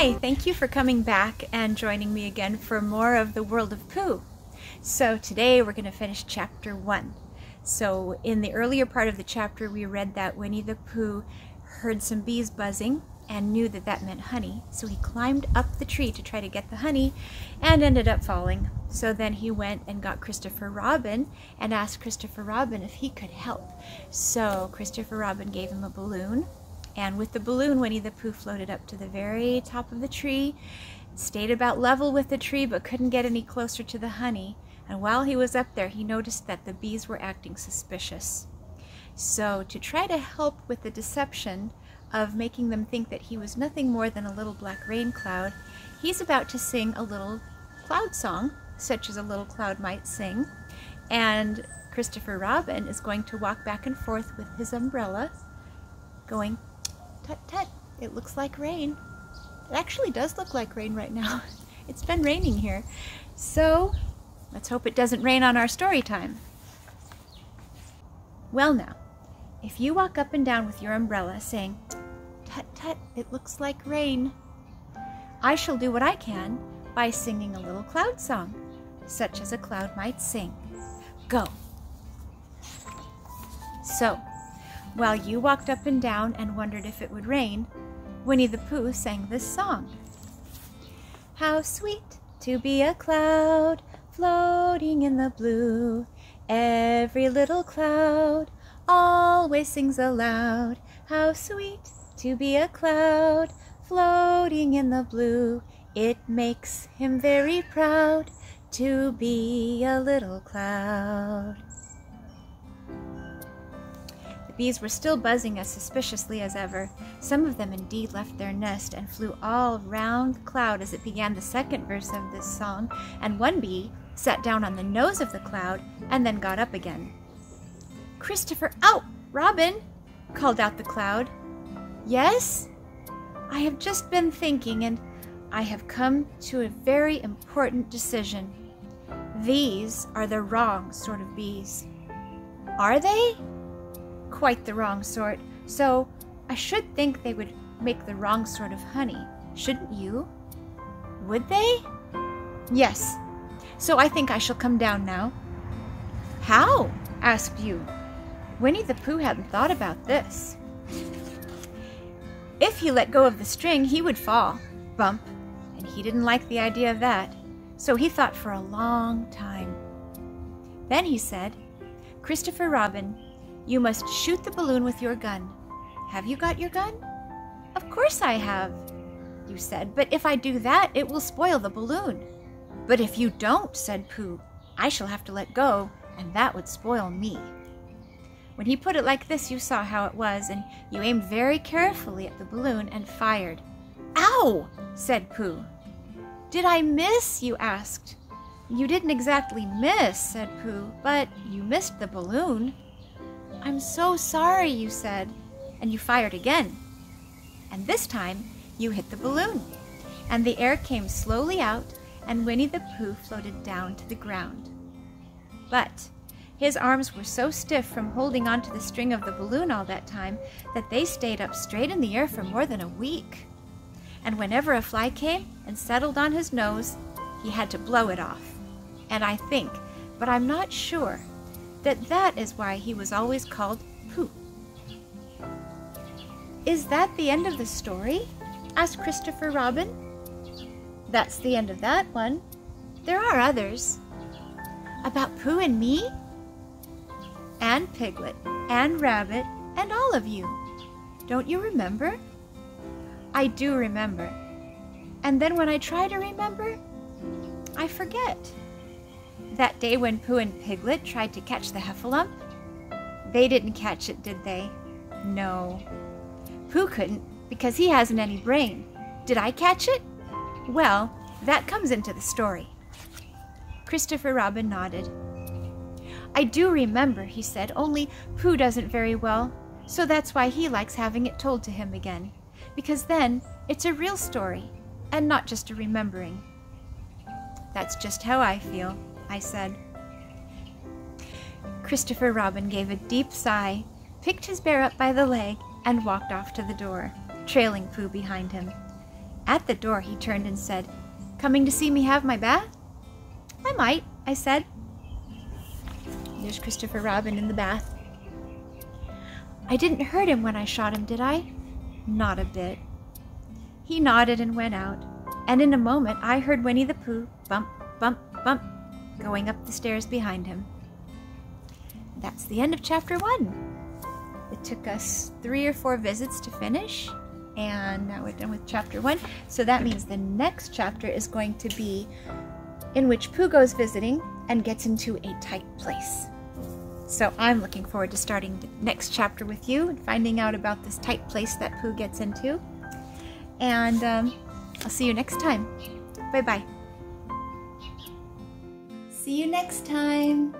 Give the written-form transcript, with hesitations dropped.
Hi, thank you for coming back and joining me again for more of the world of Pooh. So today we're going to finish chapter 1. So in the earlier part of the chapter we read that Winnie the Pooh heard some bees buzzing and knew that that meant honey. So he climbed up the tree to try to get the honey and ended up falling. So then he went and got Christopher Robin and asked Christopher Robin if he could help. So Christopher Robin gave him a balloon. And with the balloon, Winnie the Pooh floated up to the very top of the tree, stayed about level with the tree, but couldn't get any closer to the honey. And while he was up there, he noticed that the bees were acting suspicious. So to try to help with the deception of making them think that he was nothing more than a little black rain cloud, he's about to sing a little cloud song, such as a little cloud might sing. And Christopher Robin is going to walk back and forth with his umbrella, going, "Tut tut, it looks like rain." It actually does look like rain right now. It's been raining here. So let's hope it doesn't rain on our story time. Well now, if you walk up and down with your umbrella saying, "Tut tut, it looks like rain," I shall do what I can by singing a little cloud song, such as a cloud might sing. Go. So, while you walked up and down and wondered if it would rain, Winnie the Pooh sang this song. How sweet to be a cloud floating in the blue. Every little cloud always sings aloud. How sweet to be a cloud floating in the blue. It makes him very proud to be a little cloud. The bees were still buzzing as suspiciously as ever. Some of them indeed left their nest and flew all round the cloud as it began the second verse of this song, and one bee sat down on the nose of the cloud and then got up again. "Christopher, out! Robin!" called out the cloud. "Yes? I have just been thinking, and I have come to a very important decision. These are the wrong sort of bees." "Are they?" "Quite the wrong sort, so I should think they would make the wrong sort of honey, shouldn't you?" "Would they?" "Yes, so I think I shall come down now." "How?" asked you. Winnie the Pooh hadn't thought about this. If he let go of the string, he would fall, bump, and he didn't like the idea of that, so he thought for a long time. Then he said, "Christopher Robin, you must shoot the balloon with your gun. Have you got your gun?" "Of course I have," you said, "but if I do that, it will spoil the balloon." "But if you don't," said Pooh, "I shall have to let go, and that would spoil me." When he put it like this, you saw how it was, and you aimed very carefully at the balloon and fired. "Ow!" said Pooh. "Did I miss?" you asked. "You didn't exactly miss," said Pooh, "but you missed the balloon." "I'm so sorry," you said, and you fired again. And this time, you hit the balloon, and the air came slowly out, and Winnie the Pooh floated down to the ground. But his arms were so stiff from holding onto the string of the balloon all that time that they stayed up straight in the air for more than a week. And whenever a fly came and settled on his nose, he had to blow it off. And I think, but I'm not sure, that is why he was always called Pooh. "Is that the end of the story?" asked Christopher Robin. "That's the end of that one. There are others." "About Pooh and me?" "And Piglet, and Rabbit, and all of you. Don't you remember?" "I do remember. And then when I try to remember, I forget." "That day when Pooh and Piglet tried to catch the heffalump? They didn't catch it, did they?" "No. Pooh couldn't because he hasn't any brain. Did I catch it?" "Well, that comes into the story." Christopher Robin nodded. "I do remember," he said, "only Pooh doesn't very well, so that's why he likes having it told to him again, because then it's a real story and not just a remembering." "That's just how I feel," I said. Christopher Robin gave a deep sigh, picked his bear up by the leg, and walked off to the door, trailing Pooh behind him. At the door, he turned and said, "Coming to see me have my bath?" "I might," I said. There's Christopher Robin in the bath. "I didn't hurt him when I shot him, did I?" "Not a bit." He nodded and went out, and in a moment I heard Winnie the Pooh bump, bump, bump, going up the stairs behind him. That's the end of chapter 1. It took us 3 or 4 visits to finish, and now we're done with chapter 1. So that means the next chapter is going to be in which Pooh goes visiting and gets into a tight place. So I'm looking forward to starting the next chapter with you and finding out about this tight place that Pooh gets into. And I'll see you next time. Bye-bye. See you next time.